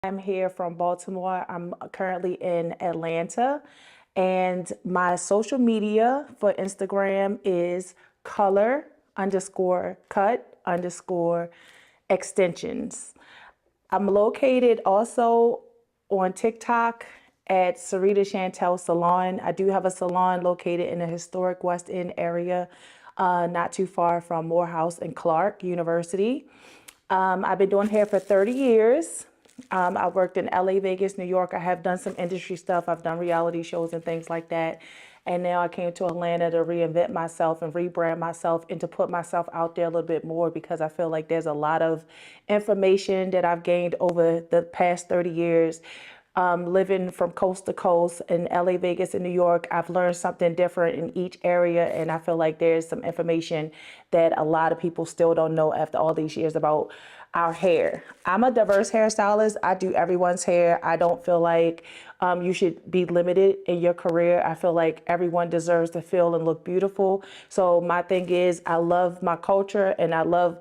I'm here from Baltimore. I'm currently in Atlanta, and my social media for Instagram is color underscore cut underscore extensions. I'm located also on TikTok at Syreeta Chantel Salon. I do have a salon located in the historic West End area, not too far from Morehouse and Clark University. I've been doing hair for 30 years. I've worked in LA, Vegas, New York. I have done some industry stuff. I've done reality shows and things like that. And now I came to Atlanta to reinvent myself and rebrand myself and to put myself out there a little bit more, because I feel like there's a lot of information that I've gained over the past 30 years. Living from coast to coast in LA, Vegas, and New York, I've learned something different in each area. And I feel like there's some information that a lot of people still don't know after all these years about our hair. I'm a diverse hairstylist. I do everyone's hair. I don't feel like you should be limited in your career. I feel like everyone deserves to feel and look beautiful. So my thing is, I love my culture and I love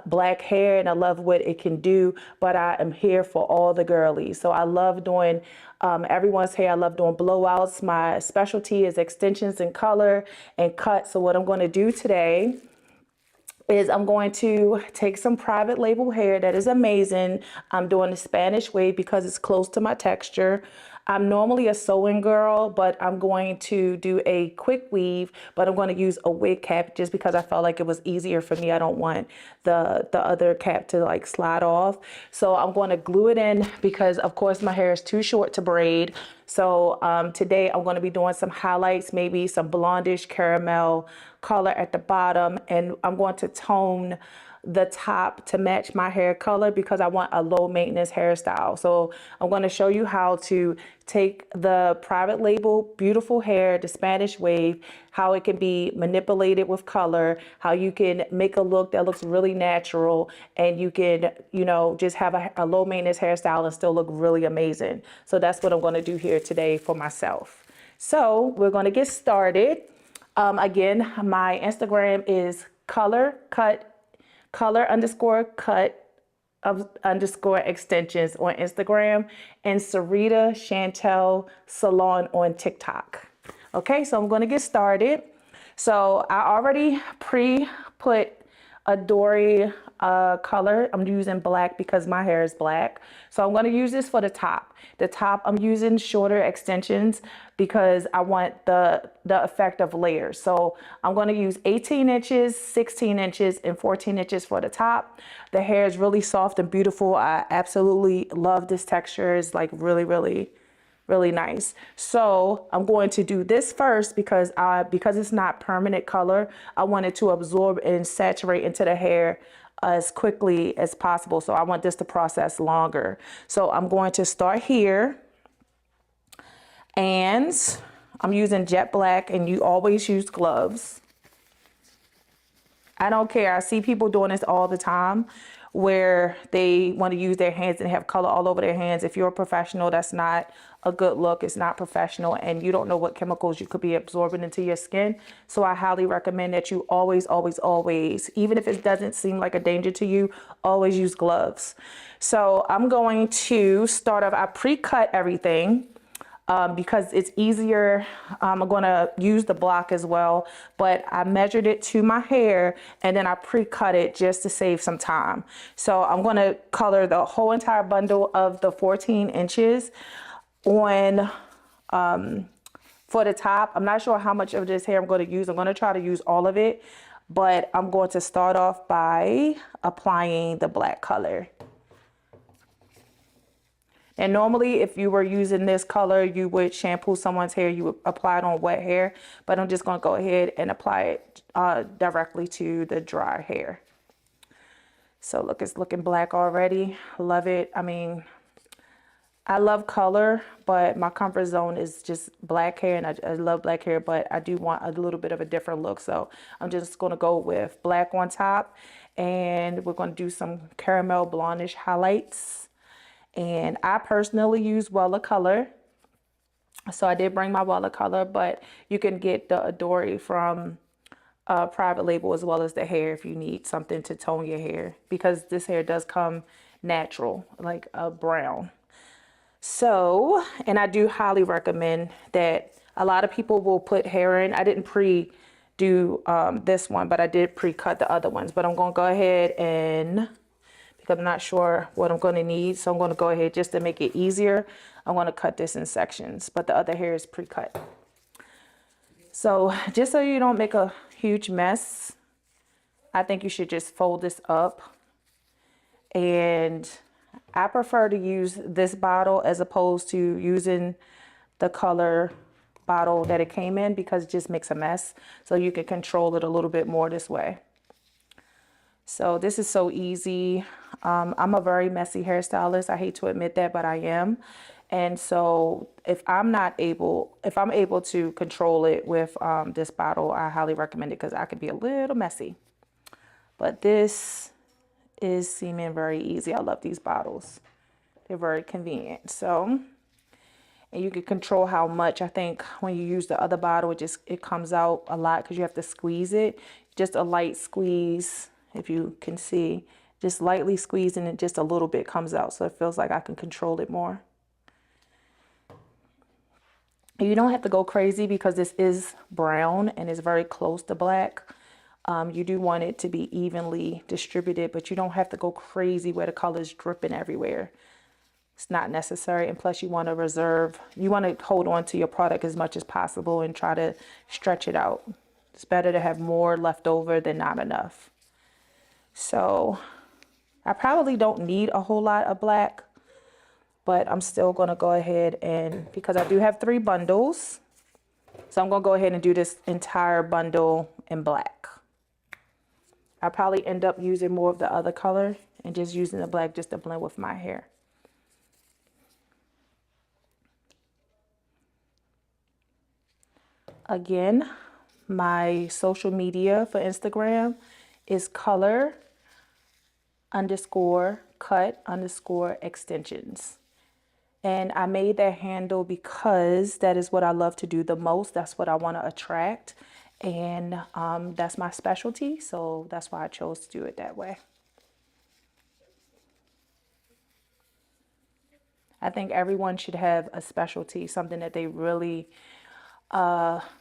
black hair and I love what it can do, but I am here for all the girlies. So I love doing everyone's hair. I love doing blowouts. My specialty is extensions and color and cut. So what I'm going to do today is I'm going to take some private label hair that is amazing. I'm doing the Spanish wave because it's close to my texture. I'm normally a sewing girl, but I'm going to do a quick weave, but I'm going to use a wig cap just because I felt like it was easier for me. I don't want the other cap to like slide off. So I'm going to glue it in because of course my hair is too short to braid. So today I'm going to be doing some highlights, maybe some blondish caramel color at the bottom, and I'm going to tone the top to match my hair color because I want a low maintenance hairstyle. So I'm going to show you how to take the private label beautiful hair, the Spanish wave, how it can be manipulated with color, how you can make a look that looks really natural, and you can, you know, just have a low maintenance hairstyle and still look really amazing. So that's what I'm going to do here today for myself. So we're going to get started. Again, my Instagram is color underscore cut underscore extensions on Instagram, and Syreeta Chantel Salon on TikTok. Okay, so I'm going to get started. So I already pre-put a dory color. I'm using black because my hair is black. So I'm going to use this for the top. The top, I'm using shorter extensions because I want the effect of layers. So I'm going to use 18 inches, 16 inches, and 14 inches for the top. The hair is really soft and beautiful. I absolutely love this texture. It's like really, really, really nice. So I'm going to do this first because it's not permanent color. I want it to absorb and saturate into the hair as quickly as possible. So I want this to process longer. So I'm going to start here, and I'm using jet black, and you always use gloves. I don't care. I see people doing this all the time where they want to use their hands and have color all over their hands. If you're a professional, that's not a good look. It's not professional, and you don't know what chemicals you could be absorbing into your skin. So I highly recommend that you always, always, always, even if it doesn't seem like a danger to you, always use gloves. So I'm going to start off, I pre-cut everything. Because it's easier. I'm going to use the block as well, but I measured it to my hair and then I pre-cut it just to save some time. So I'm going to color the whole entire bundle of the 14 inches on for the top. I'm not sure how much of this hair I'm going to use. I'm going to try to use all of it, but I'm going to start off by applying the black color. And normally, if you were using this color, you would shampoo someone's hair, you would apply it on wet hair, but I'm just gonna go ahead and apply it directly to the dry hair. So look, it's looking black already. Love it. I mean, I love color, but my comfort zone is just black hair, and I love black hair, but I do want a little bit of a different look. So I'm just gonna go with black on top, and we're gonna do some caramel blondish highlights. And I personally use Wella color. So I did bring my Wella color, but you can get the Adori from Private Label as well as the hair if you need something to tone your hair, because this hair does come natural, like a brown. So, and I do highly recommend that. A lot of people will put hair in. I didn't do this one, but I did pre-cut the other ones. But I'm going to go ahead and, because I'm not sure what I'm going to need, so I'm going to go ahead just to make it easier. I'm going to cut this in sections, but the other hair is pre-cut. So just so you don't make a huge mess, I think you should just fold this up. And I prefer to use this bottle as opposed to using the color bottle that it came in, because it just makes a mess. So you can control it a little bit more this way. So this is so easy. I'm a very messy hairstylist. I hate to admit that, but I am. And so if I'm able to control it with this bottle, I highly recommend it, because I could be a little messy. But this is seeming very easy. I love these bottles. They're very convenient. So, and you can control how much. I think when you use the other bottle, it comes out a lot because you have to squeeze it. Just a light squeeze, if you can see, just lightly squeezing it, just a little bit comes out. So it feels like I can control it more. You don't have to go crazy because this is brown and it's very close to black. You do want it to be evenly distributed, but you don't have to go crazy where the color is dripping everywhere. It's not necessary. And plus you want to hold on to your product as much as possible and try to stretch it out. It's better to have more left over than not enough. So I probably don't need a whole lot of black, but I'm still going to go ahead and, because I do have 3 bundles, so I'm going to go ahead and do this entire bundle in black. I'll probably end up using more of the other color and just using the black just to blend with my hair. Again, my social media for Instagram is color_cut_extensions. And I made that handle because that is what I love to do the most. That's what I want to attract. And that's my specialty. So that's why I chose to do it that way. I think everyone should have a specialty, something that they really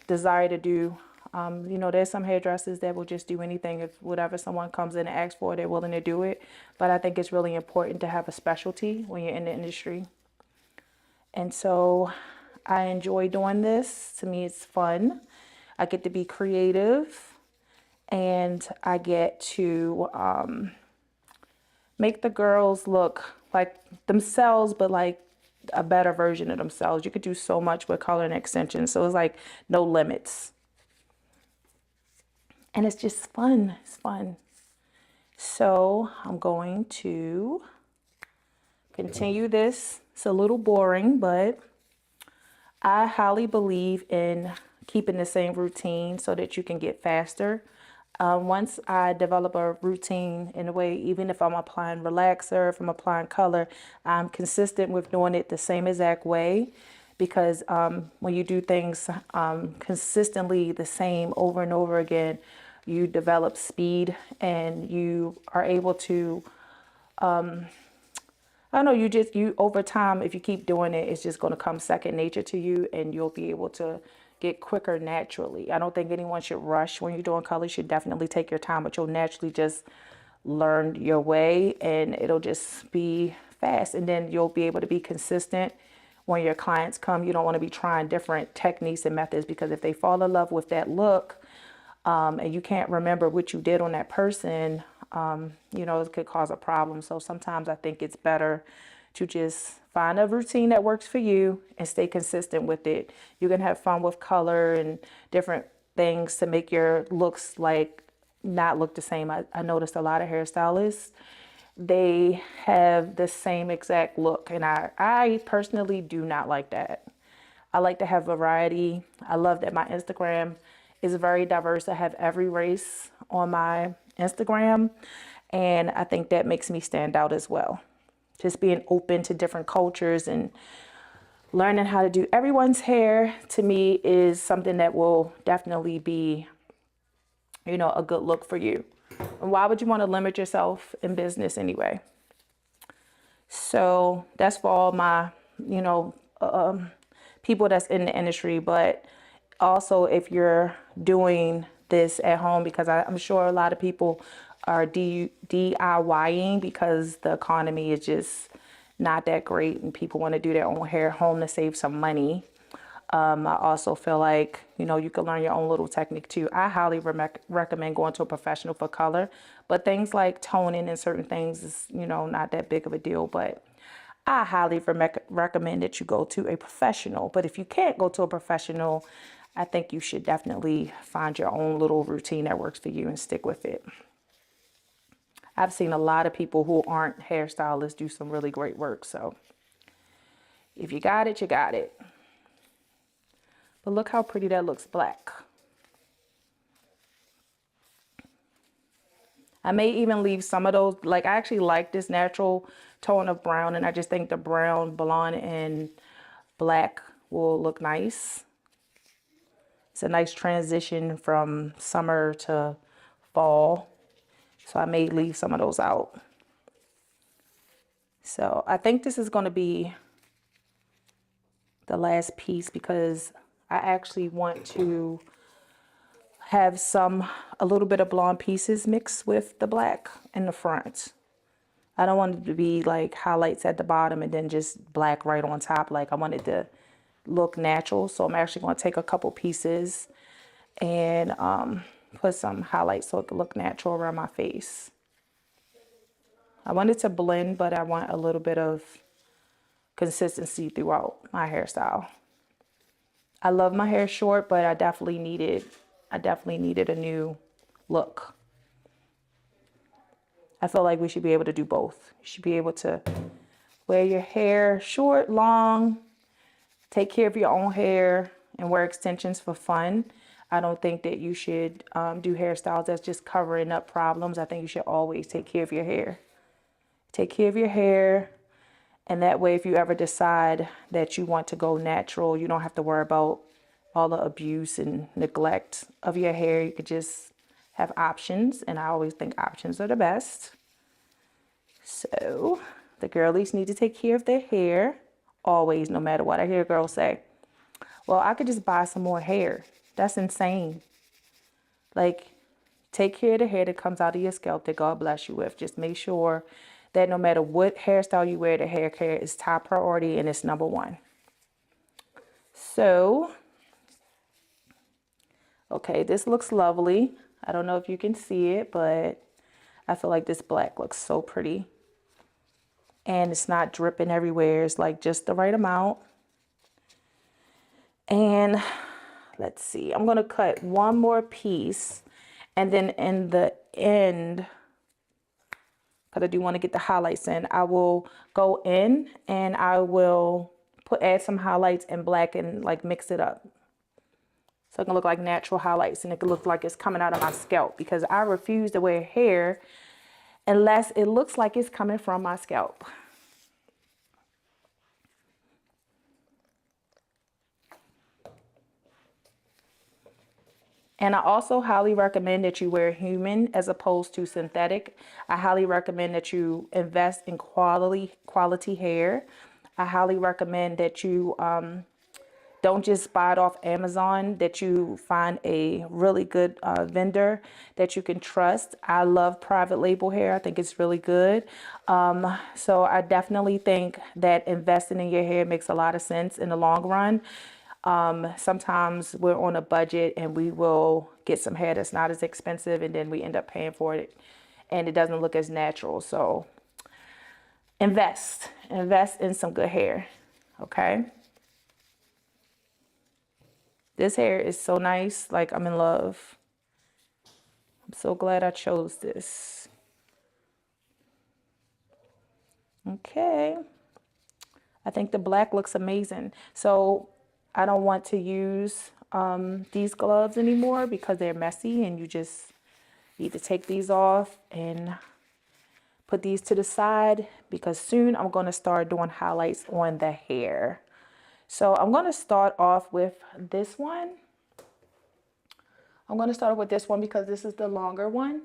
desire to do. You know, there's some hairdressers that will just do anything. If whatever someone comes in and asks for, they're willing to do it. But I think it's really important to have a specialty when you're in the industry. And so I enjoy doing this. To me, it's fun. I get to be creative, and I get to make the girls look like themselves, but like a better version of themselves. You could do so much with color and extensions. So it's like no limits. And it's just fun. It's fun. So I'm going to continue this. It's a little boring, but I highly believe in keeping the same routine so that you can get faster. Once I develop a routine in a way, even if I'm applying relaxer, if I'm applying color, I'm consistent with doing it the same exact way, because when you do things consistently the same over and over again, you develop speed and you are able to, I don't know, you over time, if you keep doing it, it's just going to come second nature to you, and you'll be able to get quicker naturally. I don't think anyone should rush when you're doing color. You should definitely take your time, but you'll naturally just learn your way and it'll just be fast. And then you'll be able to be consistent when your clients come. You don't want to be trying different techniques and methods, because if they fall in love with that look and you can't remember what you did on that person, you know, it could cause a problem. So sometimes I think it's better to just find a routine that works for you and stay consistent with it. You can have fun with color and different things to make your looks not look the same. I noticed a lot of hairstylists, they have the same exact look, and I personally do not like that. I like to have variety. I love that my Instagram is very diverse. I have every race on my Instagram, and I think that makes me stand out as well. Just being open to different cultures and learning how to do everyone's hair, to me, is something that will definitely be, you know, a good look for you. And why would you want to limit yourself in business anyway? So that's for all my, you know, people that's in the industry. But also if you're doing this at home, because I'm sure a lot of people are DIYing because the economy is just not that great and people want to do their own hair at home to save some money. I also feel like, you know, you can learn your own little technique too. I highly recommend going to a professional for color, but things like toning and certain things is, you know, not that big of a deal. But I highly recommend that you go to a professional. But if you can't go to a professional, I think you should definitely find your own little routine that works for you and stick with it. I've seen a lot of people who aren't hairstylists do some really great work. So if you got it, you got it. But look how pretty that looks black. I may even leave some of those, like I actually like this natural tone of brown, and I just think the brown, blonde, and black will look nice. It's a nice transition from summer to fall. So I may leave some of those out. So I think this is going to be the last piece because I actually want to have a little bit of blonde pieces mixed with the black in the front. I don't want it to be like highlights at the bottom and then just black right on top. Like I want it to look natural. So I'm actually going to take a couple pieces and put some highlights so it can look natural around my face. I want it to blend, but I want a little bit of consistency throughout my hairstyle. I love my hair short, but I definitely needed a new look. I feel like we should be able to do both. You should be able to wear your hair short, long, take care of your own hair, and wear extensions for fun. I don't think that you should do hairstyles that's just covering up problems. I think you should always take care of your hair. Take care of your hair. And that way, if you ever decide that you want to go natural, you don't have to worry about all the abuse and neglect of your hair. You could just have options. And I always think options are the best. So the girlies need to take care of their hair always, no matter what. I hear girls say, well, I could just buy some more hair. That's insane. Like, take care of the hair that comes out of your scalp that God bless you with. Just make sure that no matter what hairstyle you wear, the hair care is top priority and it's number one. So, okay, this looks lovely. I don't know if you can see it, but I feel like this black looks so pretty. And it's not dripping everywhere. It's like just the right amount. And let's see, I'm going to cut one more piece. And then in the end, because I do want to get the highlights in, I will go in and I will add some highlights in black and like mix it up. So it can look like natural highlights and it can look like it's coming out of my scalp, because I refuse to wear hair unless it looks like it's coming from my scalp. And I also highly recommend that you wear human as opposed to synthetic. I highly recommend that you invest in quality hair. I highly recommend that you don't just buy it off Amazon, that you find a really good vendor that you can trust. I love Private Label hair. I think it's really good. So I definitely think that investing in your hair makes a lot of sense in the long run. Sometimes we're on a budget and we will get some hair that's not as expensive and then we end up paying for it and it doesn't look as natural. So invest in some good hair. Okay. This hair is so nice. Like, I'm in love. I'm so glad I chose this. Okay. I think the black looks amazing. So I don't want to use these gloves anymore because they're messy and you just need to take these off and put these to the side, because soon I'm going to start doing highlights on the hair. So I'm going to start off with this one. I'm going to start with this one because this is the longer one.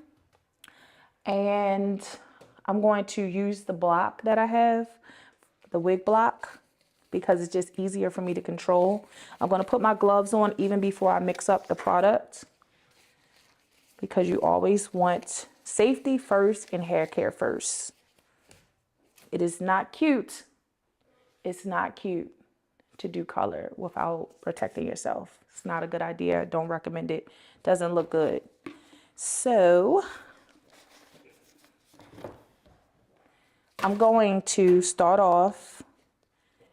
And I'm going to use the block that I have, the wig block, because it's just easier for me to control. I'm going to put my gloves on even before I mix up the product, because you always want safety first and hair care first. It is not cute. It's not cute to do color without protecting yourself. It's not a good idea. Don't recommend it. Doesn't look good. So I'm going to start off,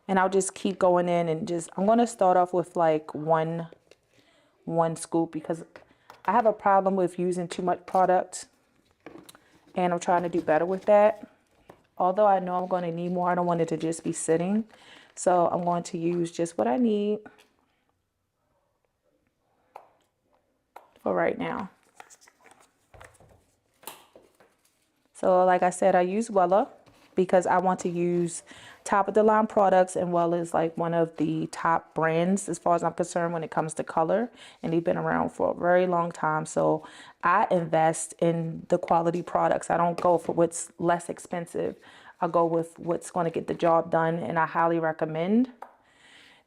and I'll just keep going in and I'm going to start off with like one scoop, because I have a problem with using too much product, and I'm trying to do better with that. Although I know I'm going to need more, I don't want it to just be sitting. So I'm going to use just what I need for right now. So like I said, I use Wella because I want to use top of the line products, and Wella is like one of the top brands as far as I'm concerned when it comes to color, and they've been around for a very long time. So I invest in the quality products. I don't go for what's less expensive. I go with what's going to get the job done, and I highly recommend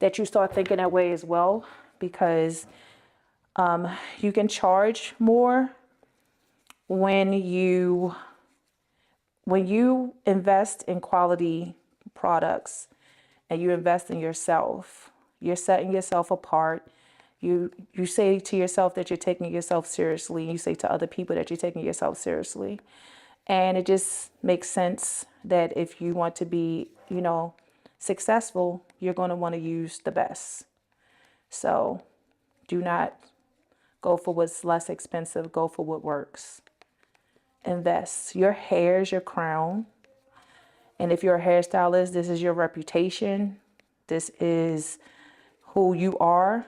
that you start thinking that way as well, because you can charge more when you invest in quality products and you invest in yourself. You're setting yourself apart. You say to yourself that you're taking yourself seriously. You say to other people that you're taking yourself seriously. And it just makes sense that if you want to be, successful, you're going to want to use the best. So do not go for what's less expensive. Go for what works. Invest. Your hair is your crown. And if you're a hairstylist, this is your reputation. This is who you are.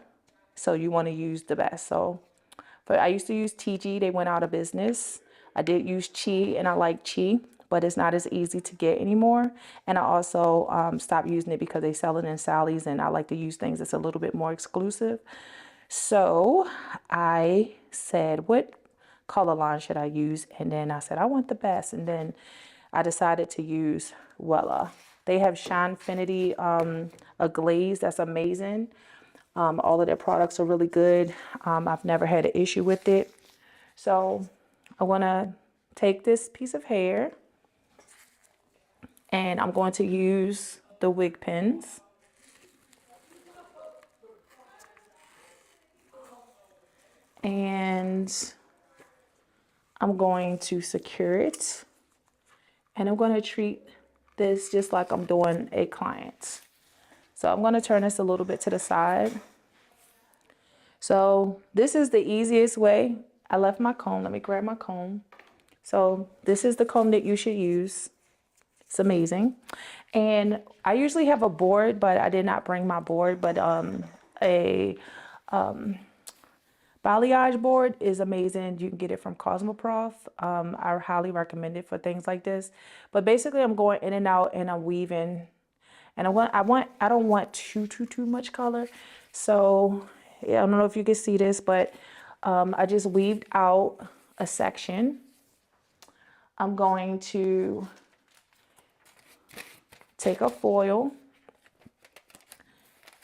So you want to use the best. But I used to use TG. They went out of business. I did use Chi, and I like Chi, but it's not as easy to get anymore. And I also stopped using it because they sell it in Sally's, and I like to use things that's a little bit more exclusive. So I said, what color line should I use? And then I said, I want the best. And then I decided to use Wella. They have Shinefinity, a glaze that's amazing. All of their products are really good. I've never had an issue with it. So I want to take this piece of hair, and I'm going to use the wig pins. And I'm going to secure it, and I'm going to treat this just like I'm doing a client. So I'm going to turn this a little bit to the side. So this is the easiest way. I left my comb. Let me grab my comb. So this is the comb that you should use. It's amazing. And I usually have a board, but I did not bring my board. But a balayage board is amazing. You can get it from Cosmoprof. I highly recommend it for things like this. But basically, I'm going in and out, and I'm weaving. And I don't want too much color. So yeah, I don't know if you can see this, but I just weaved out a section. I'm going to take a foil,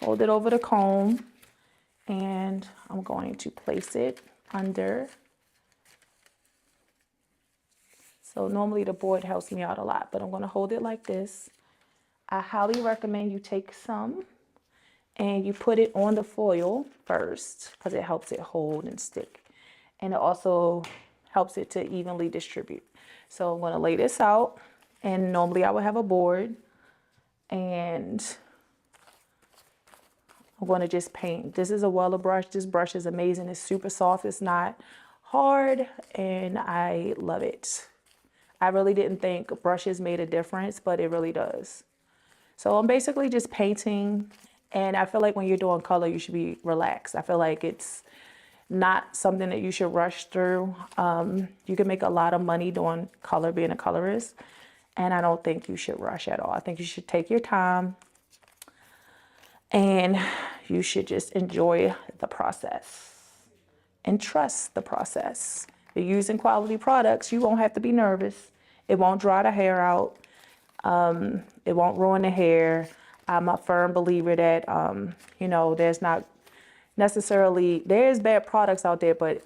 hold it over the comb, and I'm going to place it under. So normally the board helps me out a lot, but I'm going to hold it like this. I highly recommend you take some and you put it on the foil first, because it helps it hold and stick. And it also helps it to evenly distribute. So I'm going to lay this out, and normally I would have a board, and I'm going to just paint. This is a Wella brush. This brush is amazing. It's super soft. It's not hard, and I love it. I really didn't think brushes made a difference, but it really does. So I'm basically just painting, and I feel like when you're doing color, you should be relaxed. I feel like it's not something that you should rush through. You can make a lot of money doing color, being a colorist, and I don't think you should rush at all. I think you should take your time, and you should just enjoy the process and trust the process. If you're using quality products, you won't have to be nervous. It won't dry the hair out. It won't ruin the hair. I'm a firm believer that, you know, there's not necessarily, there's bad products out there, but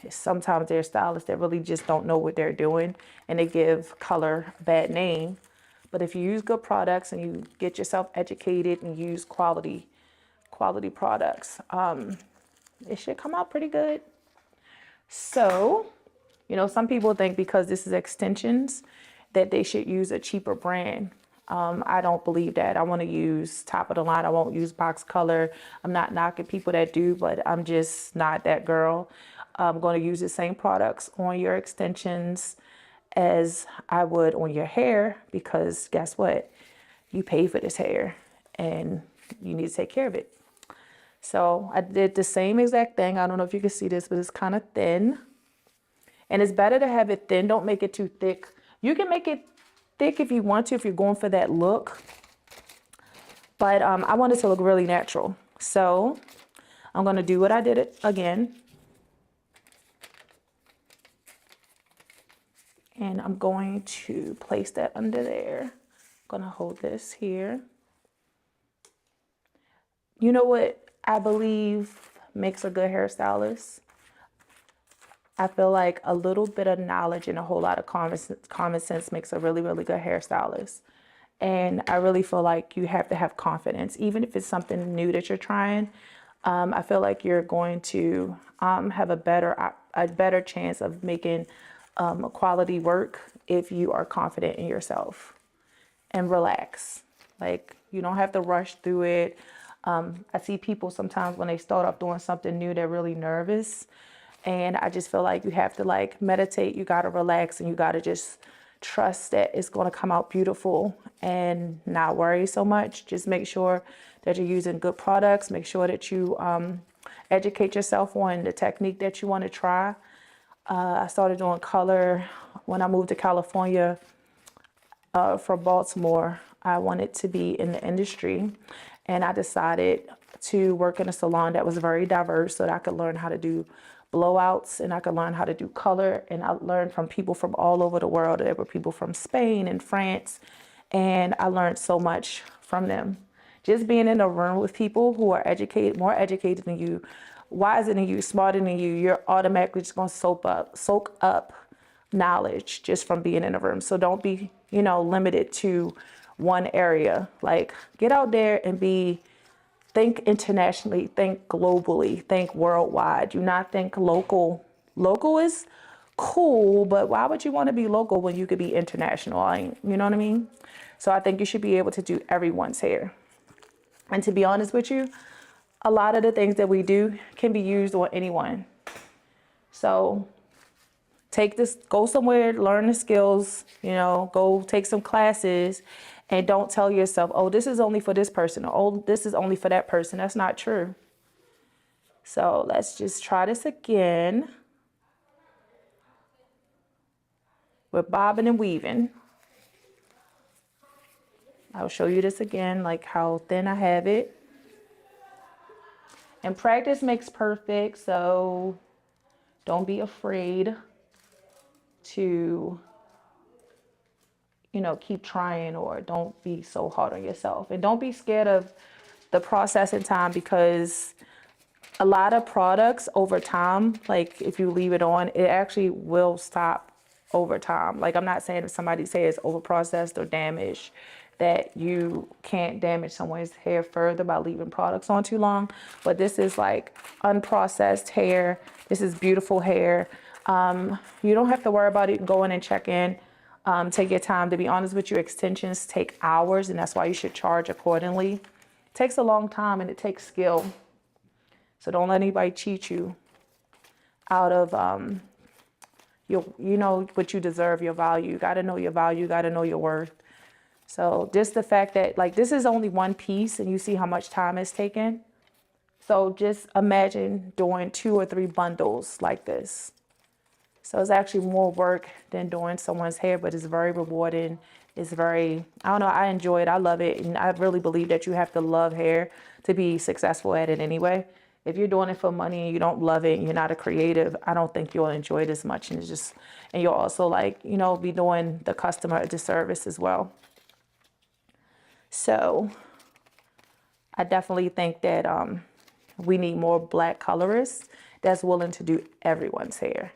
sometimes there's stylists that really just don't know what they're doing and they give color a bad name. But if you use good products and you get yourself educated and use quality products, it should come out pretty good. So, you know, some people think because this is extensions that they should use a cheaper brand. I don't believe that. I want to use top of the line. I won't use box color. I'm not knocking people that do, but I'm just not that girl. I'm going to use the same products on your extensions as I would on your hair, because guess what? You pay for this hair and you need to take care of it. So I did the same exact thing. I don't know if you can see this, but it's kind of thin. And it's better to have it thin. Don't make it too thick. You can make it thick if you want to, if you're going for that look. But I want it to look really natural. So I'm going to do what I did it again. And I'm going to place that under there. I'm going to hold this here. You know what I believe makes a good hairstylist? I feel like a little bit of knowledge and a whole lot of common sense makes a really, really good hairstylist. And I really feel like you have to have confidence, even if it's something new that you're trying. I feel like you're going to have a better chance of making quality work if you are confident in yourself and relax. Like, you don't have to rush through it. I see people sometimes when they start off doing something new, they're really nervous. And I just feel like you have to like meditate, you got to relax, and you got to just trust that it's going to come out beautiful and not worry so much. Just make sure that you're using good products. Make sure that you educate yourself on the technique that you want to try. I started doing color when I moved to California from Baltimore. I wanted to be in the industry, and I decided to work in a salon that was very diverse so that I could learn how to do blowouts and I could learn how to do color. And I learned from people from all over the world. There were people from Spain and France, and I learned so much from them. Just being in a room with people who are educated, more educated than you, wiser than you, smarter than you, you're automatically just going to soak up knowledge just from being in a room. So don't be, you know, limited to one area. Like, get out there and think internationally, think globally, think worldwide. Do not think local. Local is cool, but why would you want to be local when you could be international? You know what I mean? So I think you should be able to do everyone's hair. And to be honest with you, a lot of the things that we do can be used on anyone. So take this, go somewhere, learn the skills, you know, go take some classes, and don't tell yourself, oh, this is only for this person, or oh, this is only for that person. That's not true. So let's just try this again. We're bobbing and weaving. I'll show you this again, like how thin I have it. And practice makes perfect, so don't be afraid to, you know, keep trying, or don't be so hard on yourself. And don't be scared of the processing time, because a lot of products over time, like if you leave it on, it actually will stop over time. Like, I'm not saying if somebody says it's over processed or damaged, that you can't damage someone's hair further by leaving products on too long. But this is like unprocessed hair. This is beautiful hair. You don't have to worry about it. Go in and check in. Take your time. To be honest with you, extensions take hours, and that's why you should charge accordingly. It takes a long time and it takes skill. So don't let anybody cheat you out of you know what you deserve, your value. You got to know your value. You got to know your worth. So just the fact that, like, this is only one piece and you see how much time it's taken. So just imagine doing 2 or 3 bundles like this. So it's actually more work than doing someone's hair, but it's very rewarding. It's very, I don't know, I enjoy it. I love it. And I really believe that you have to love hair to be successful at it anyway. if you're doing it for money and you don't love it and you're not a creative, I don't think you'll enjoy it as much. And and you'll also like, you know, be doing the customer a disservice as well. So I definitely think that we need more Black colorists that's willing to do everyone's hair.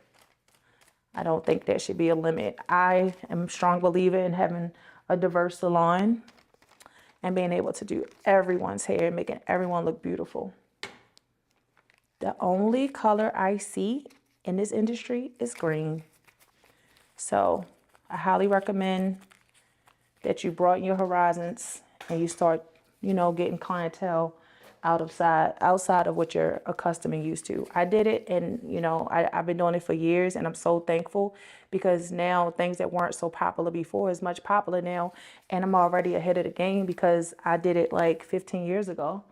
I don't think there should be a limit. I am a strong believer in having a diverse salon and being able to do everyone's hair and making everyone look beautiful. The only color I see in this industry is green. So I highly recommend that you broaden your horizons and you start, you know, getting clientele outside of what you're accustomed and used to. I did it, and you know, I've been doing it for years, and I'm so thankful because now things that weren't so popular before is much popular now, and I'm already ahead of the game because I did it like 15 years ago,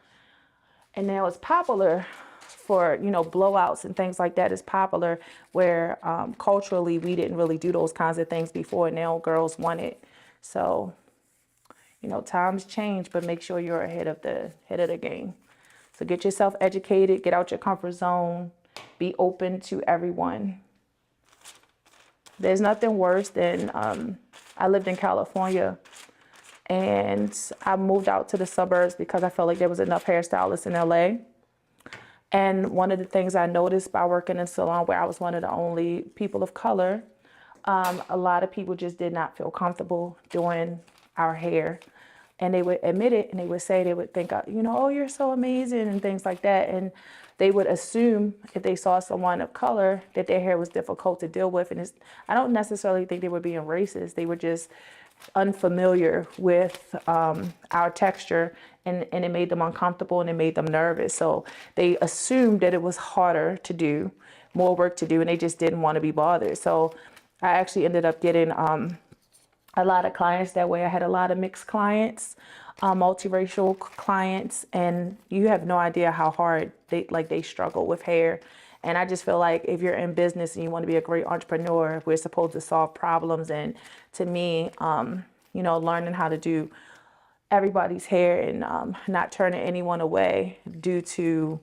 and now it's popular for, you know, blowouts and things like that is popular, where culturally we didn't really do those kinds of things before. Now girls want it. So, you know, times change, but make sure you're ahead of the game. So get yourself educated, get out your comfort zone, be open to everyone. There's nothing worse than, I lived in California and I moved out to the suburbs because I felt like there was enough hairstylists in LA. And one of the things I noticed by working in a salon where I was one of the only people of color, a lot of people just did not feel comfortable doing our hair. And they would admit it, and they would say, they would think, you know, oh, you're so amazing and things like that. And they would assume if they saw someone of color that their hair was difficult to deal with. And I don't necessarily think they were being racist. They were just unfamiliar with our texture, and it made them uncomfortable and it made them nervous. So they assumed that it was harder to do, more work to do, and they just didn't want to be bothered. So I actually ended up getting a lot of clients that way. I had a lot of mixed clients, multiracial clients, and you have no idea how hard they struggle with hair. And I just feel like if you're in business and you want to be a great entrepreneur, we're supposed to solve problems. And to me, you know, learning how to do everybody's hair and not turning anyone away due to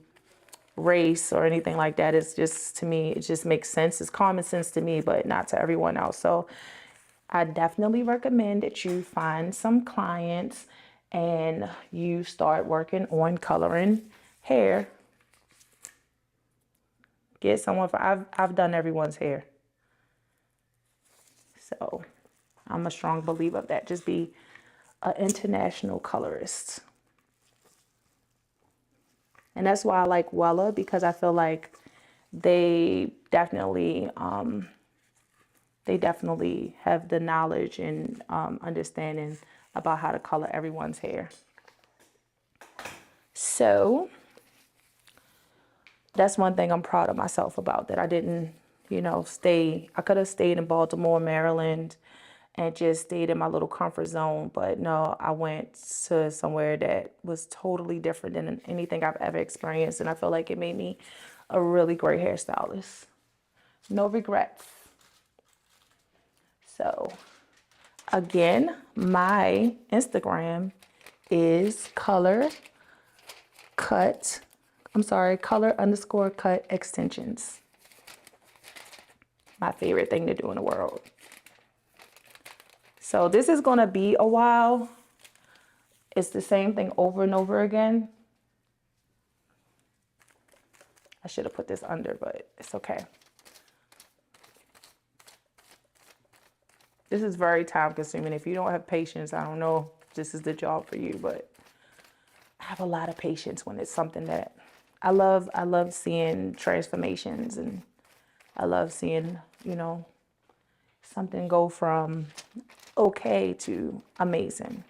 race or anything like that is just, to me, it just makes sense. It's common sense to me, but not to everyone else. So I definitely recommend that you find some clients and you start working on coloring hair. Get someone I've done everyone's hair. So I'm a strong believer of that. Just be an international colorist. And that's why I like Wella, because I feel like they definitely have the knowledge and understanding about how to color everyone's hair. So that's one thing I'm proud of myself about, that I didn't, you know, I could have stayed in Baltimore, Maryland, and just stayed in my little comfort zone. But no, I went to somewhere that was totally different than anything I've ever experienced. And I feel like it made me a really great hairstylist. No regrets. So again, my Instagram is color_cut extensions. My favorite thing to do in the world. So this is going to be a while. It's the same thing over and over again. I should have put this under, but it's okay. This is very time consuming. If you don't have patience, I don't know if this is the job for you, but I have a lot of patience when it's something that I love. I love seeing transformations, and I love seeing, you know, something go from okay to amazing.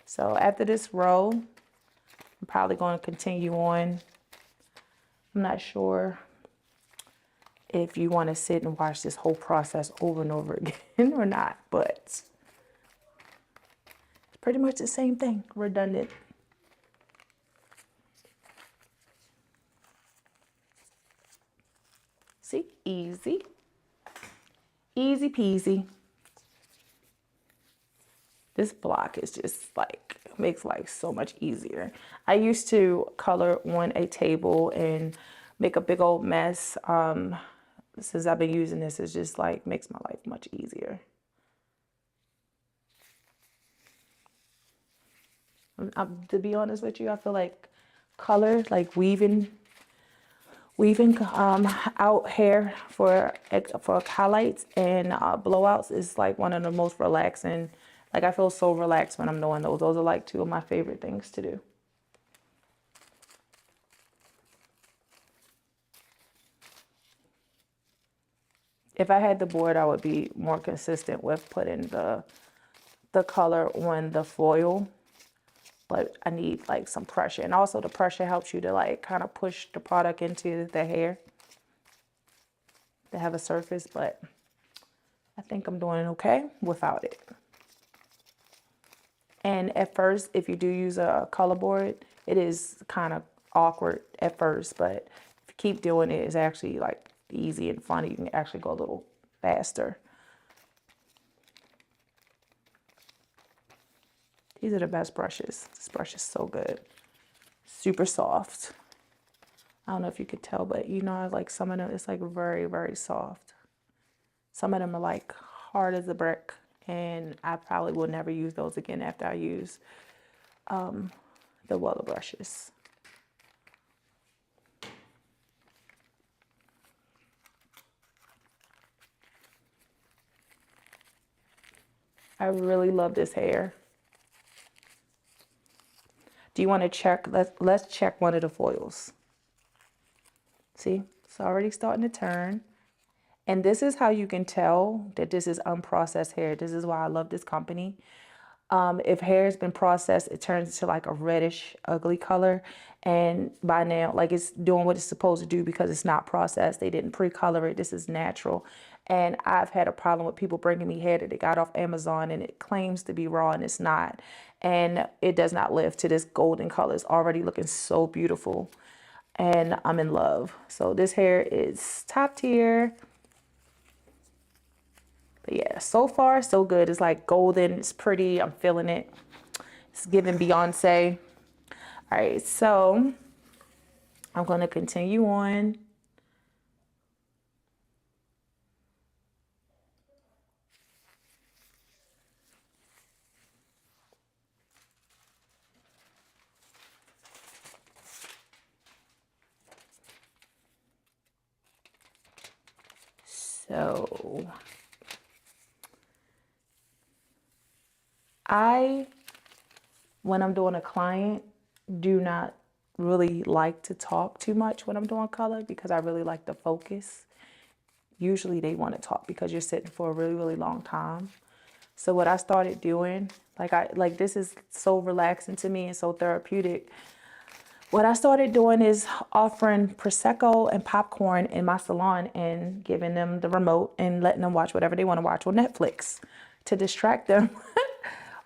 So after this row, I'm probably going to continue on. I'm not sure if you want to sit and watch this whole process over and over again or not, but it's pretty much the same thing, redundant. See, easy peasy. This block is just like makes life so much easier. I used to color on a table and make a big old mess. Since I've been using this, it's just like makes my life much easier. To be honest with you, I feel like color, like weaving out hair for highlights and blowouts is like one of the most relaxing. Like I feel so relaxed when I'm doing those. Those are like two of my favorite things to do. If I had the board, I would be more consistent with putting the color on the foil, but I need like some pressure. And also the pressure helps you to like kind of push the product into the hair to have a surface, but I think I'm doing okay without it. And at first, if you do use a color board, it is kind of awkward at first, but if you keep doing it, it's actually like easy and fun. You can actually go a little faster. These are the best brushes. This brush is so good. Super soft. I don't know if you could tell, but you know, like some of them, it's like very, very soft. Some of them are like hard as a brick, and I probably will never use those again after I use the Weller brushes. I really love this hair. Do you want to check? Let's check one of the foils. See, it's already starting to turn. And this is how you can tell that this is unprocessed hair. This is why I love this company. If hair has been processed, it turns into like a reddish, ugly color. And by now, like it's doing what it's supposed to do because it's not processed. They didn't pre-color it. This is natural. And I've had a problem with people bringing me hair that they got off Amazon and it claims to be raw and it's not. And it does not live to this golden color. It's already looking so beautiful. And I'm in love. So this hair is top tier. But yeah, so far so good. It's like golden, it's pretty, I'm feeling it. It's giving Beyonce. All right, so I'm gonna continue on. So when I'm doing a client, do not really like to talk too much when I'm doing color because I really like to focus. Usually they want to talk because you're sitting for a really, really long time. So what I started doing, like this is so relaxing to me and so therapeutic. What I started doing is offering Prosecco and popcorn in my salon and giving them the remote and letting them watch whatever they want to watch on Netflix to distract them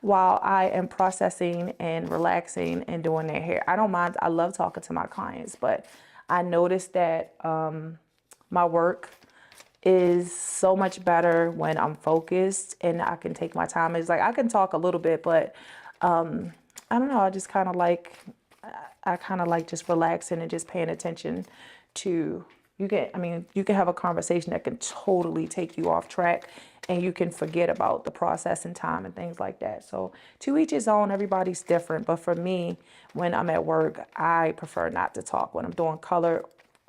while I am processing and relaxing and doing their hair. I don't mind. I love talking to my clients, but I noticed that my work is so much better when I'm focused and I can take my time. It's like I can talk a little bit, but I don't know. I just kind of like, I kind of like just relaxing and just paying attention to, you can have a conversation that can totally take you off track and you can forget about the processing time and things like that. So to each his own, everybody's different. But for me, when I'm at work, I prefer not to talk when I'm doing color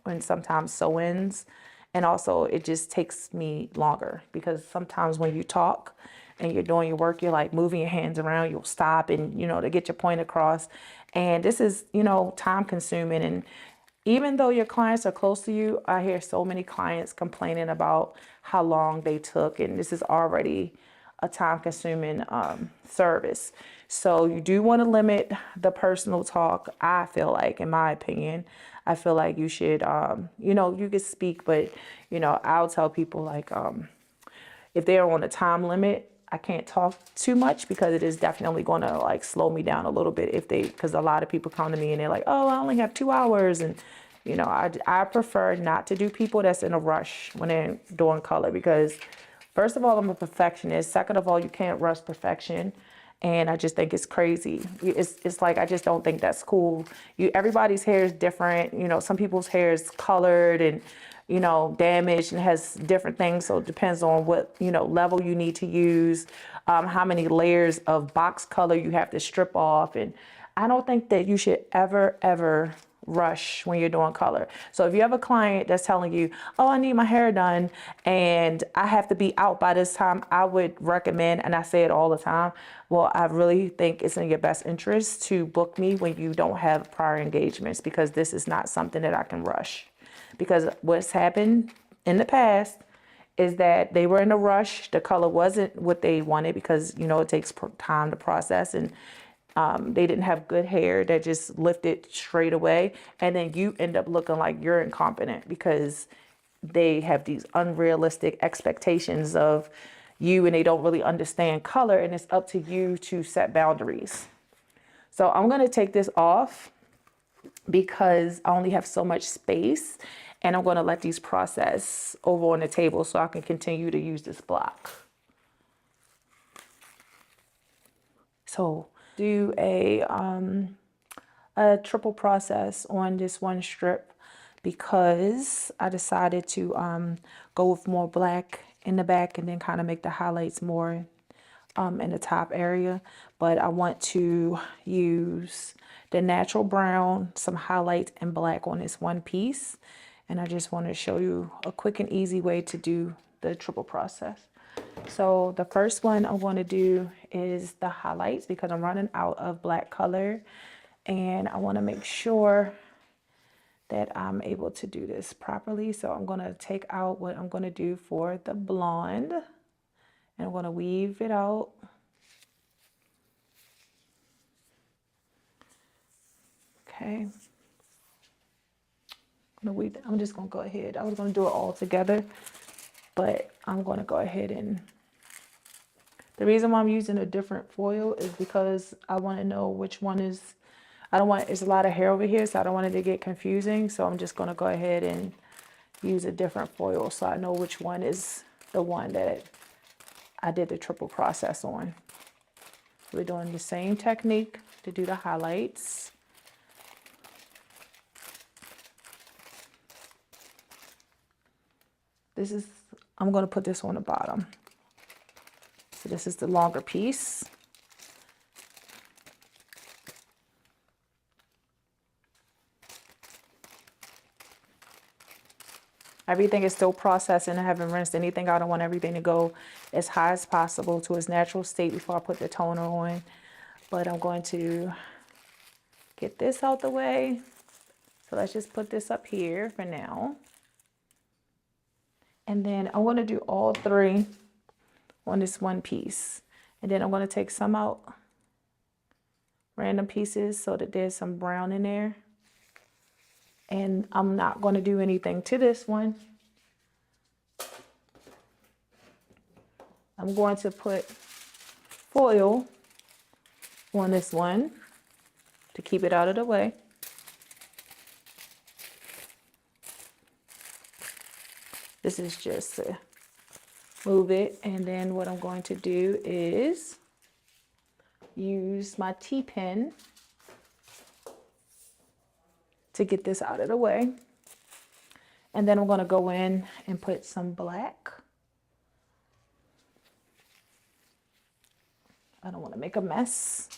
and sometimes sew-ins. And also it just takes me longer because sometimes when you talk and you're doing your work, you're like moving your hands around, you'll stop and, to get your point across. And this is, time consuming. And even though your clients are close to you, I hear so many clients complaining about how long they took. And this is already a time consuming service. So you do want to limit the personal talk. I feel like, in my opinion, I feel like you should, you could speak, but, I'll tell people like, if they're on a time limit, I can't talk too much because it is definitely going to like slow me down a little bit because a lot of people come to me and they're like, oh, I only have 2 hours. And, I prefer not to do people that's in a rush when they're doing color because first of all, I'm a perfectionist. Second of all, you can't rush perfection. And I just think it's crazy. It's like, I just don't think that's cool. Everybody's hair is different. You know, some people's hair is colored and, you know, damaged and has different things. So it depends on what, you know, level you need to use, how many layers of box color you have to strip off. And I don't think that you should ever rush when you're doing color. So if you have a client that's telling you, oh, I need my hair done and I have to be out by this time, I would recommend, and I say it all the time, well, I really think it's in your best interest to book me when you don't have prior engagements, because this is not something that I can rush. Because what's happened in the past is that they were in a rush. The color wasn't what they wanted because, you know, it takes time to process, and they didn't have good hair that just lifted straight away. And then you end up looking like you're incompetent because they have these unrealistic expectations of you and they don't really understand color. And it's up to you to set boundaries. So I'm going to take this off because I only have so much space, and I'm going to let these process over on the table so I can continue to use this block. So do a triple process on this one strip because I decided to go with more black in the back and then kind of make the highlights more in the top area. But I want to use the natural brown, some highlights and black on this one piece. And I just want to show you a quick and easy way to do the triple process. So the first one I want to do is the highlights because I'm running out of black color, and I want to make sure that I'm able to do this properly. So I'm going to take out what I'm going to do for the blonde, and I'm going to weave it out. Okay. I'm just going to go ahead. I was going to do it all together, but I'm going to go ahead and... The reason why I'm using a different foil is because I want to know which one is... I don't want... There's a lot of hair over here, so I don't want it to get confusing. So I'm just going to go ahead and use a different foil so I know which one is the one that I did the triple process on. We're doing the same technique to do the highlights. I'm going to put this on the bottom. So this is the longer piece. Everything is still processing. I haven't rinsed anything out. I want everything to go as high as possible to its natural state before I put the toner on. But I'm going to get this out the way. So let's just put this up here for now. And then I want to do all three on this one piece. And then I'm going to take some out, random pieces, so that there's some brown in there. And I'm not going to do anything to this one. I'm going to put foil on this one to keep it out of the way. This is just to move it. And then what I'm going to do is use my T-pin to get this out of the way. And then I'm going to go in and put some black. I don't want to make a mess.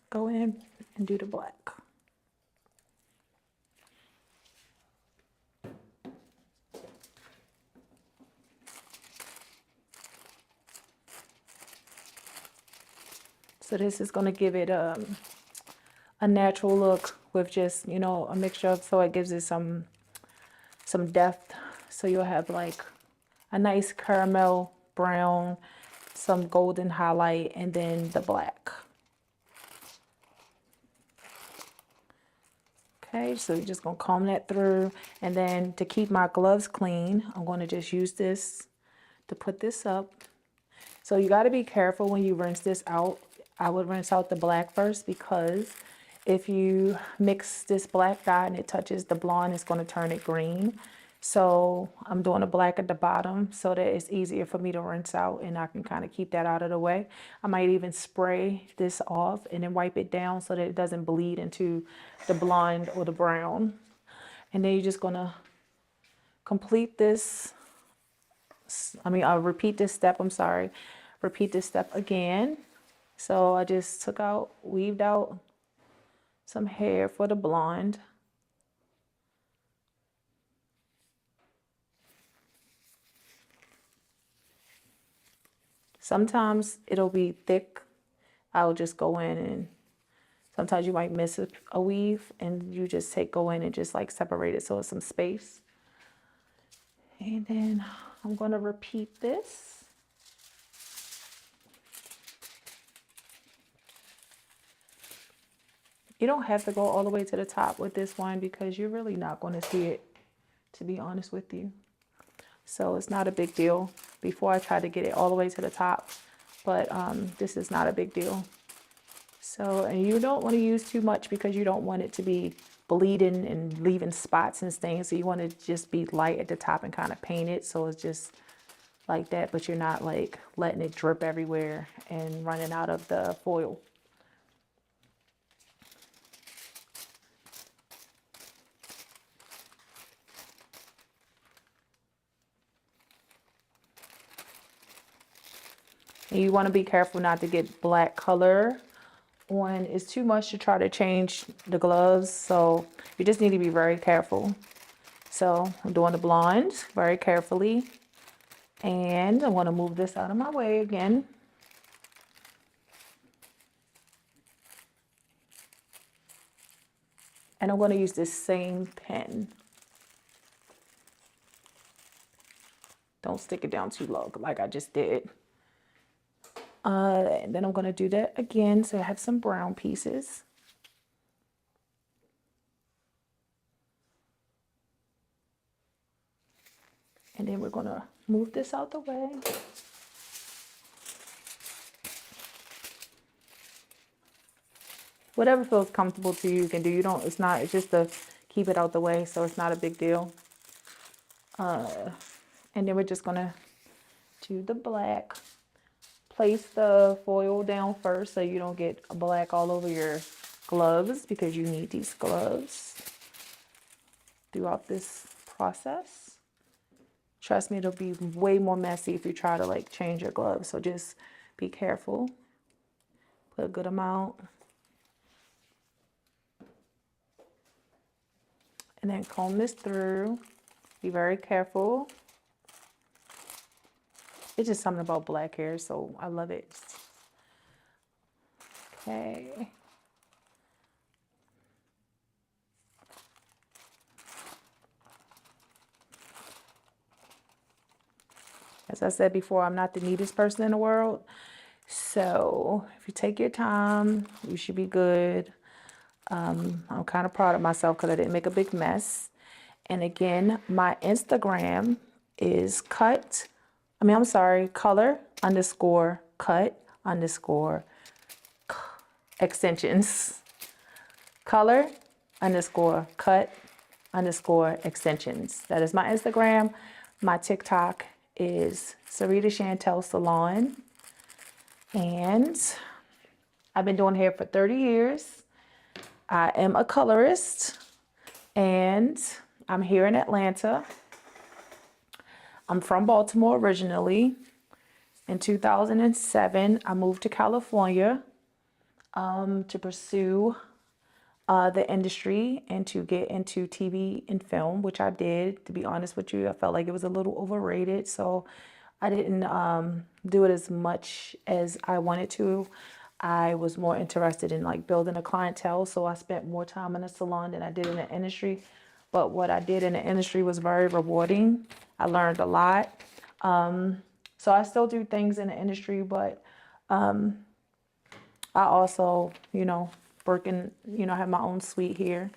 Go in and do the black. So this is going to give it a natural look with just, you know, a mixture of, so it gives it some depth. So you'll have like a nice caramel brown, some golden highlight, and then the black. Okay, so you're just going to comb that through. And then to keep my gloves clean, I'm going to just use this to put this up. So you got to be careful when you rinse this out. I would rinse out the black first, because if you mix this black dye and it touches the blonde, it's going to turn it green. So I'm doing a black at the bottom so that it's easier for me to rinse out and I can kind of keep that out of the way. I might even spray this off and then wipe it down so that it doesn't bleed into the blonde or the brown. And then you're just gonna complete this. I'll repeat this step, I'm sorry. Repeat this step again. So I just weaved out some hair for the blonde. Sometimes it'll be thick. I'll just go in and sometimes you might miss a weave and you just go in and just like separate it so it's some space. And then I'm going to repeat this. You don't have to go all the way to the top with this one because you're really not going to see it, to be honest with you. So it's not a big deal. Before I tried to get it all the way to the top, but this is not a big deal. So, and you don't want to use too much because you don't want it to be bleeding and leaving spots and stains. So you want to just be light at the top and kind of paint it so it's just like that, but you're not like letting it drip everywhere and running out of the foil. And you want to be careful not to get black color on. It's too much to try to change the gloves, so you just need to be very careful. So I'm doing the blonde very carefully, and I want to move this out of my way again. And I'm going to use this same pen. Don't stick it down too low like I just did. And then I'm going to do that again so I have some brown pieces. And then we're going to move this out the way. Whatever feels comfortable to you, you can do. It's just to keep it out the way, so it's not a big deal. And then we're just going to do the black. Place the foil down first so you don't get black all over your gloves because you need these gloves throughout this process. Trust me, it'll be way more messy if you try to like change your gloves. So just be careful. Put a good amount. And then comb this through. Be very careful. It's just something about black hair, so I love it. Okay. As I said before, I'm not the neatest person in the world. So if you take your time, you should be good. I'm kind of proud of myself because I didn't make a big mess. And again, my Instagram is color_cut_extensions. color_cut_extensions. That is my Instagram. My TikTok is Syreeta Chantel Salon. And I've been doing hair for 30 years. I am a colorist and I'm here in Atlanta. I'm from Baltimore originally. In 2007, I moved to California to pursue the industry and to get into TV and film, which I did. To be honest with you, I felt like it was a little overrated, so I didn't do it as much as I wanted to. I was more interested in like building a clientele, so I spent more time in the salon than I did in the industry. But what I did in the industry was very rewarding. I learned a lot. So I still do things in the industry, but I also, work in, have my own suite here.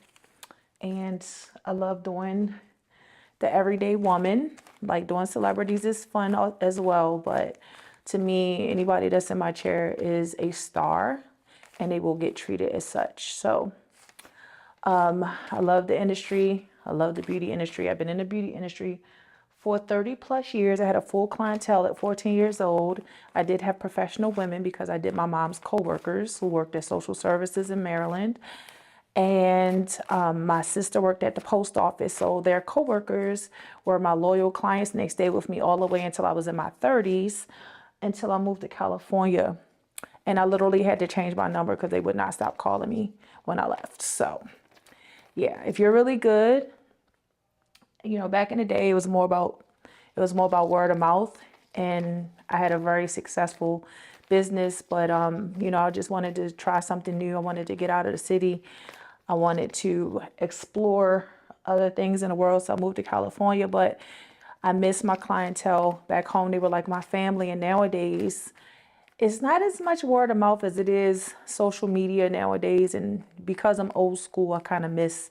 And I love doing the everyday woman. Like doing celebrities is fun as well, but to me, anybody that's in my chair is a star and they will get treated as such. So I love the industry. I love the beauty industry. I've been in the beauty industry for 30 plus years. I had a full clientele at 14 years old. I did have professional women because I did my mom's coworkers who worked at social services in Maryland. And my sister worked at the post office. So their coworkers were my loyal clients, and they stayed with me all the way until I was in my 30s, until I moved to California. And I literally had to change my number because they would not stop calling me when I left. So yeah, if you're really good, you know, back in the day, it was more about word of mouth, and I had a very successful business. But you know, I just wanted to try something new. I wanted to get out of the city. I wanted to explore other things in the world. So I moved to California, but I miss my clientele back home. They were like my family. And nowadays, it's not as much word of mouth as it is social media nowadays. And because I'm old school, I kind of miss,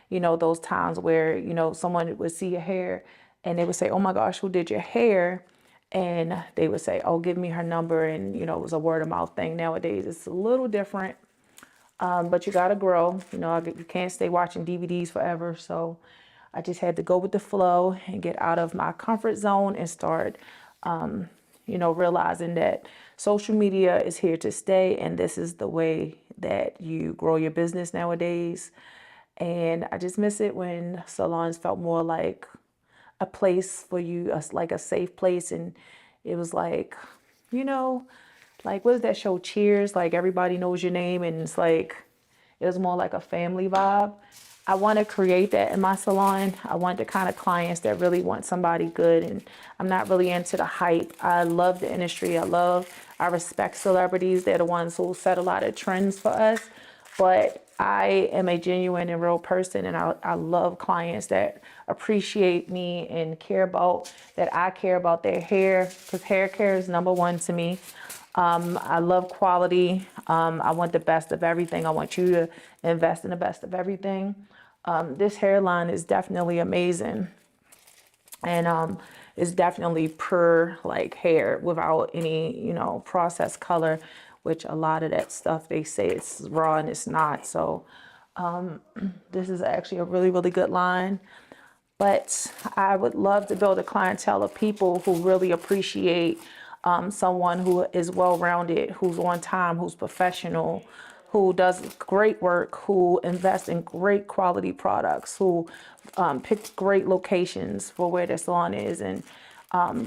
you know, those times where, you know, someone would see your hair and they would say, oh my gosh, who did your hair? And they would say, oh, give me her number. And, you know, it was a word of mouth thing. Nowadays, it's a little different, but you got to grow. You know, you can't stay watching DVDs forever. So I just had to go with the flow and get out of my comfort zone and start, you know, realizing that social media is here to stay. And this is the way that you grow your business nowadays. And I just miss it when salons felt more like a place for you, like a safe place. And it was like, you know, like, what is that show, Cheers? Like, everybody knows your name, and it's like, it was more like a family vibe. I want to create that in my salon. I want the kind of clients that really want somebody good, and I'm not really into the hype. I love the industry. I respect celebrities. They're the ones who set a lot of trends for us, but I am a genuine and real person, and I love clients that appreciate me and care about that. I care about their hair, because hair care is number one to me. I love quality. I want the best of everything. I want you to invest in the best of everything. This hairline is definitely amazing, and it's definitely pure like hair without any, you know, processed color, which a lot of that stuff they say it's raw and it's not. So this is actually a really, really good line. But I would love to build a clientele of people who really appreciate someone who is well-rounded, who's on time, who's professional, who does great work, who invests in great quality products, who picks great locations for where their salon is, and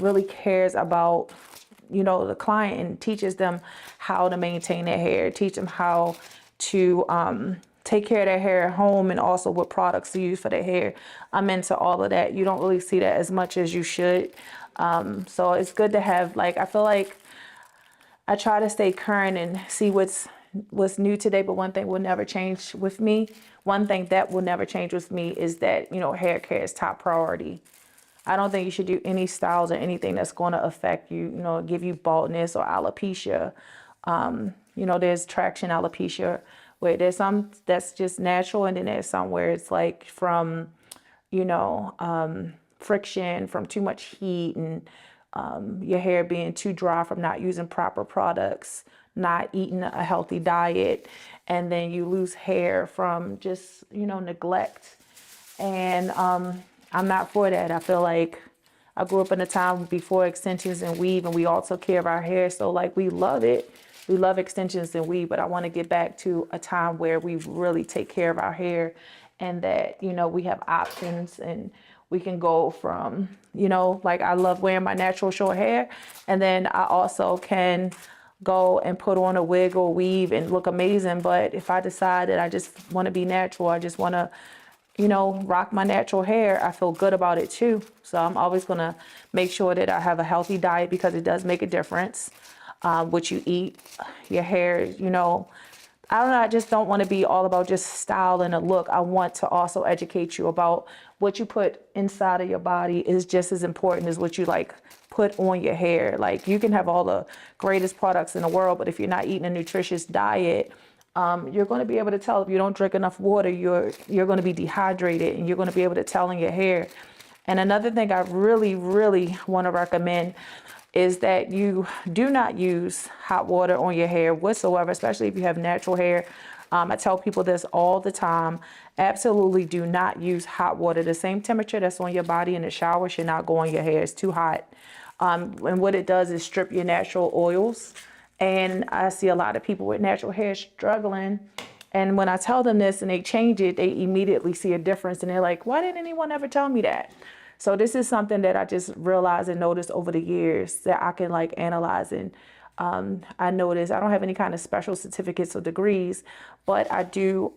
really cares about, you know, the client, and teaches them how to maintain their hair, teach them how to take care of their hair at home, and also what products to use for their hair. I'm into all of that. You don't really see that as much as you should. So it's good to have, like, I feel like I try to stay current and see what's new today, but one thing will never change with me. One thing that will never change with me is that, you know, hair care is top priority. I don't think you should do any styles or anything that's going to affect you, you know, give you baldness or alopecia. You know, there's traction alopecia, where there's some that's just natural, and then there's some where it's like from, you know, friction, from too much heat, and your hair being too dry from not using proper products, not eating a healthy diet, and then you lose hair from just, you know, neglect. And I'm not for that. I feel like I grew up in a time before extensions and weave, and we all took care of our hair. So like, we love it. We love extensions and weave, but I want to get back to a time where we really take care of our hair, and that, you know, we have options, and we can go from, you know, like, I love wearing my natural short hair, and then I also can go and put on a wig or weave and look amazing. But if I decide that I just want to be natural, I just want to, you know, rock my natural hair, I feel good about it too. So I'm always going to make sure that I have a healthy diet, because it does make a difference. What you eat, your hair, you know, I don't know. I just don't want to be all about just style and a look. I want to also educate you about what you put inside of your body is just as important as what you like put on your hair. Like, you can have all the greatest products in the world, but if you're not eating a nutritious diet, you're going to be able to tell. If you don't drink enough water, you're going to be dehydrated, and you're going to be able to tell in your hair. And another thing I really, really want to recommend is that you do not use hot water on your hair whatsoever, especially if you have natural hair. I tell people this all the time. Absolutely do not use hot water. The same temperature that's on your body in the shower should not go on your hair. It's too hot. And what it does is strip your natural oils. And I see a lot of people with natural hair struggling. And when I tell them this and they change it, they immediately see a difference. And they're like, why didn't anyone ever tell me that? So this is something that I just realized and noticed over the years that I can like analyze. And I noticed I don't have any kind of special certificates or degrees, but I do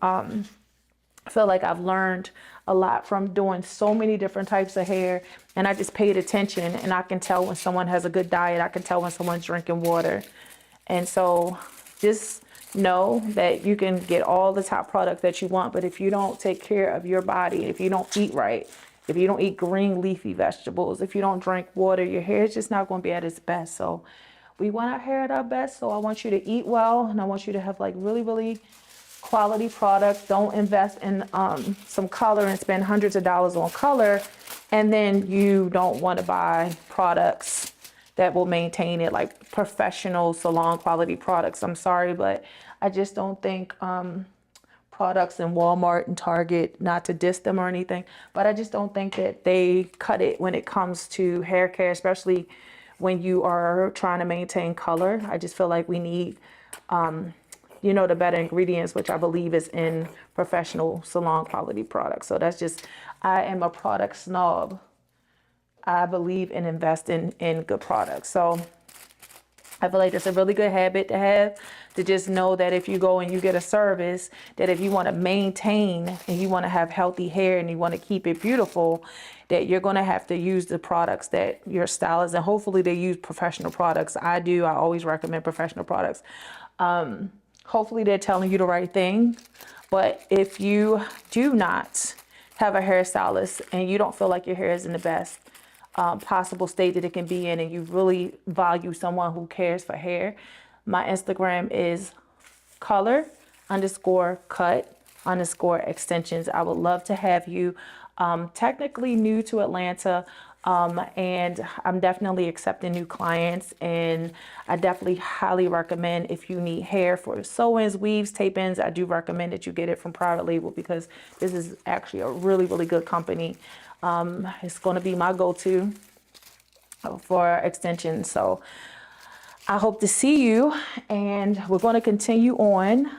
feel like I've learned a lot from doing so many different types of hair. And I just paid attention, and I can tell when someone has a good diet. I can tell when someone's drinking water. And so just know that you can get all the top products that you want, but if you don't take care of your body, if you don't eat right, if you don't eat green leafy vegetables, if you don't drink water, your hair is just not going to be at its best. So we want our hair at our best. So I want you to eat well, and I want you to have like really, really quality products. Don't invest in some color and spend hundreds of dollars on color, and then you don't want to buy products that will maintain it, like professional salon quality products. I'm sorry, but I just don't think products in Walmart and Target, not to diss them or anything, but I just don't think that they cut it when it comes to hair care, especially when you are trying to maintain color. I just feel like we need, you know, the better ingredients, which I believe is in professional salon quality products. So that's just, I am a product snob. I believe in investing in good products. So I feel like it's a really good habit to have, to just know that if you go and you get a service, that if you want to maintain and you want to have healthy hair and you want to keep it beautiful, that you're going to have to use the products that your stylist, and hopefully they use professional products. I always recommend professional products. Hopefully they're telling you the right thing. But if you do not have a hairstylist and you don't feel like your hair is in the best possible state that it can be in, and you really value someone who cares for hair, my Instagram is color_cut_extensions. I would love to have you. Technically new to Atlanta, and I'm definitely accepting new clients, and I definitely highly recommend, if you need hair for sew-ins, weaves, tape-ins, I do recommend that you get it from Private Label, because this is actually a really, really good company. It's going to be my go-to for extensions. So I hope to see you, and we're going to continue on.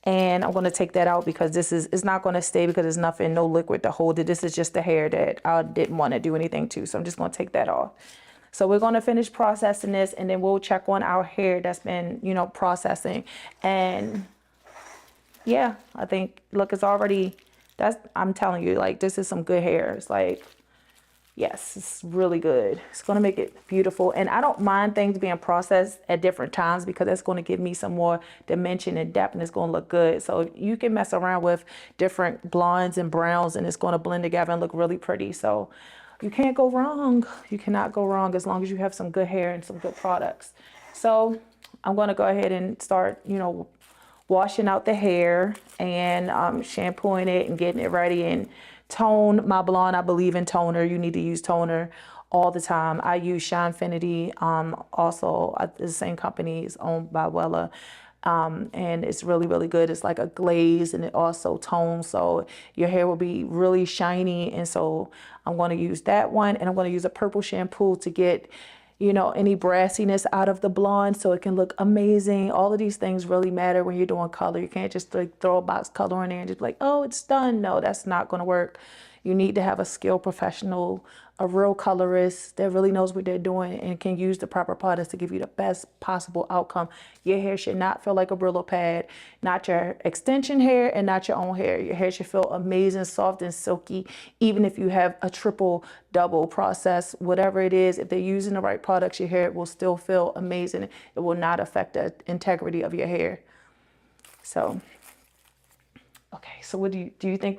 And I'm going to take that out because it's not going to stay, because there's nothing, no liquid to hold it. This is just the hair that I didn't want to do anything to. So I'm just going to take that off. So we're going to finish processing this, and then we'll check on our hair that's been, you know, processing. And yeah, I think, look, it's already, I'm telling you, like, this is some good hair. It's like, yes, it's really good. It's going to make it beautiful. And I don't mind things being processed at different times, because that's going to give me some more dimension and depth, and it's going to look good. So you can mess around with different blondes and browns, and it's going to blend together and look really pretty. So you can't go wrong. You cannot go wrong as long as you have some good hair and some good products. So I'm going to go ahead and start, you know, washing out the hair and shampooing it and getting it ready. And tone my blonde. I believe in toner. You need to use toner all the time. I use Shinefinity. Also, the same company is owned by Wella. And it's really, really good. It's like a glaze, and it also tones, so your hair will be really shiny. And so I'm going to use that one, and I'm going to use a purple shampoo to get, you know, any brassiness out of the blonde, so it can look amazing. All of these things really matter when you're doing color. You can't just like throw a box color in there and just be like, oh, it's done. No, that's not going to work. You need to have a skilled professional, a real colorist that really knows what they're doing and can use the proper products to give you the best possible outcome. Your hair should not feel like a Brillo pad, not your extension hair and not your own hair. Your hair should feel amazing, soft and silky, even if you have a triple, double process, whatever it is. If they're using the right products, your hair will still feel amazing. It will not affect the integrity of your hair. So, okay, so what do you think?